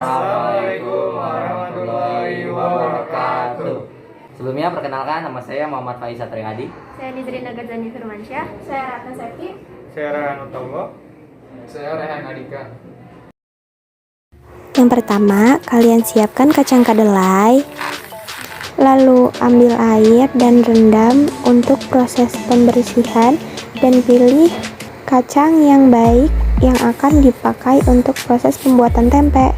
Assalamualaikum warahmatullahi wabarakatuh. Sebelumnya perkenalkan, nama saya Muhammad Faiz Satriadi. Saya Nizrina Gazani Firmansyah. Saya Ratna Septi. Saya Rehan Utomo. Saya Rehan Adika. Yang pertama, kalian siapkan kacang kedelai, lalu ambil air dan rendam untuk proses pembersihan dan pilih kacang yang baik yang akan dipakai untuk proses pembuatan tempe.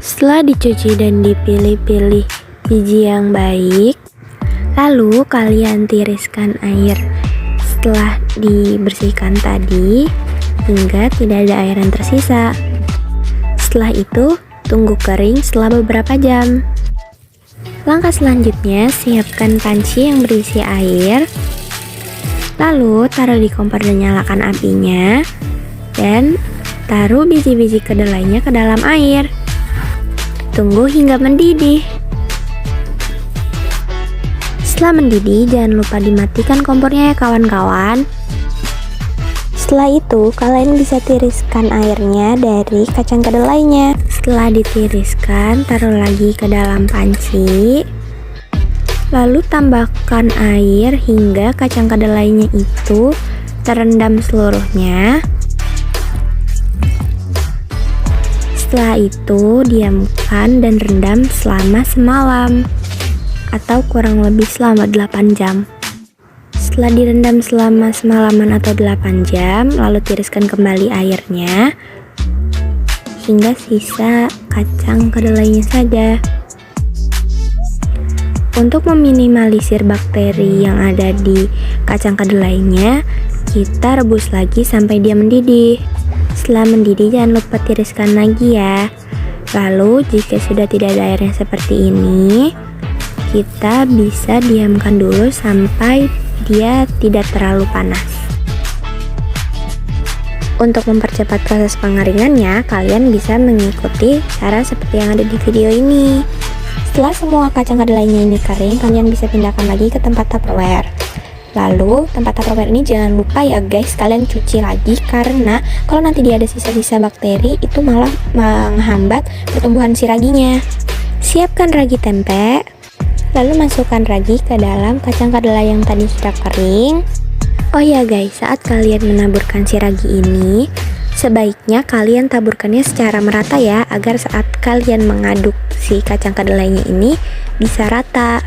Setelah dicuci dan dipilih-pilih biji yang baik, lalu kalian tiriskan air setelah dibersihkan tadi hingga tidak ada air yang tersisa. Setelah itu, tunggu kering setelah beberapa jam. Langkah selanjutnya, siapkan panci yang berisi air, lalu taruh di kompor dan nyalakan apinya, dan taruh biji-biji kedelainya ke dalam air. Tunggu hingga mendidih. Setelah mendidih, jangan lupa dimatikan kompornya ya kawan-kawan. Setelah itu, kalian bisa tiriskan airnya dari kacang kedelainya. Setelah ditiriskan, taruh lagi ke dalam panci. Lalu tambahkan air hingga kacang kedelainya itu terendam seluruhnya. Setelah itu, diamkan dan rendam selama semalam atau kurang lebih selama 8 jam. Setelah direndam selama semalaman atau 8 jam, lalu tiriskan kembali airnya hingga sisa kacang kedelainya saja. Untuk meminimalisir bakteri yang ada di kacang kedelainya, kita rebus lagi sampai dia mendidih. Setelah mendidih, jangan lupa tiriskan lagi ya. Lalu jika sudah tidak ada airnya seperti ini, kita bisa diamkan dulu sampai dia tidak terlalu panas. Untuk mempercepat proses pengeringannya, kalian bisa mengikuti cara seperti yang ada di video ini. Setelah semua kacang kedelainya ini kering, kalian bisa pindahkan lagi ke tempat Tupperware. Lalu tempat Tupperware ini jangan lupa ya guys, kalian cuci lagi, karena kalau nanti dia ada sisa-sisa bakteri itu malah menghambat pertumbuhan si raginya. Siapkan ragi tempe, lalu masukkan ragi ke dalam kacang kedelai yang tadi sudah kering. Oh ya guys, saat kalian menaburkan si ragi ini, sebaiknya kalian taburkannya secara merata ya, agar saat kalian mengaduk si kacang kedelainya ini bisa rata.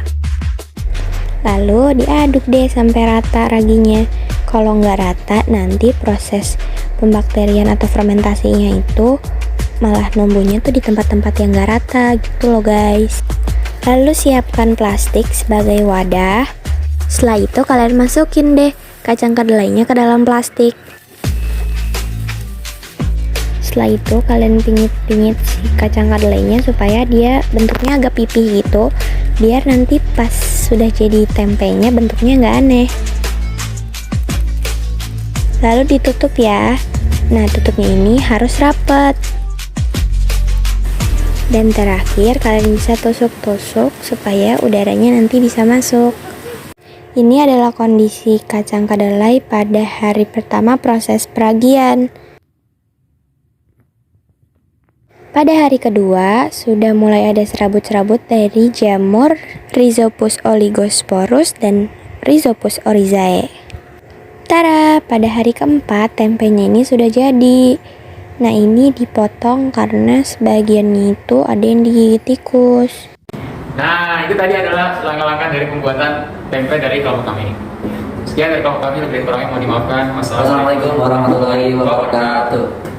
Lalu diaduk deh sampai rata raginya. Kalau nggak rata, nanti proses pembakterian atau fermentasinya itu malah numbuhnya tuh di tempat-tempat yang nggak rata gitu loh guys. Lalu siapkan plastik sebagai wadah. Setelah itu kalian masukin deh kacang kedelainya ke dalam plastik. Setelah itu kalian pingit-pingit si kacang kedelainya supaya dia bentuknya agak pipih gitu, biar nanti pas sudah jadi tempenya bentuknya nggak aneh. Lalu ditutup ya. Nah, tutupnya ini harus rapat. Dan terakhir kalian bisa tusuk-tusuk supaya udaranya nanti bisa masuk. Ini adalah kondisi kacang kedelai pada hari pertama proses peragian. Pada hari kedua, sudah mulai ada serabut-serabut dari jamur Rhizopus oligosporus dan Rhizopus oryzae. Tara, pada hari keempat tempenya ini sudah jadi. Nah, ini dipotong karena sebagiannya itu ada yang digigit tikus. Nah, itu tadi adalah langkah-langkah dari pembuatan tempe dari kelompok kami. Sekian dari kelompok kami, lebih kurangnya mohon dimaafkan. Wassalamualaikum warahmatullahi wabarakatuh.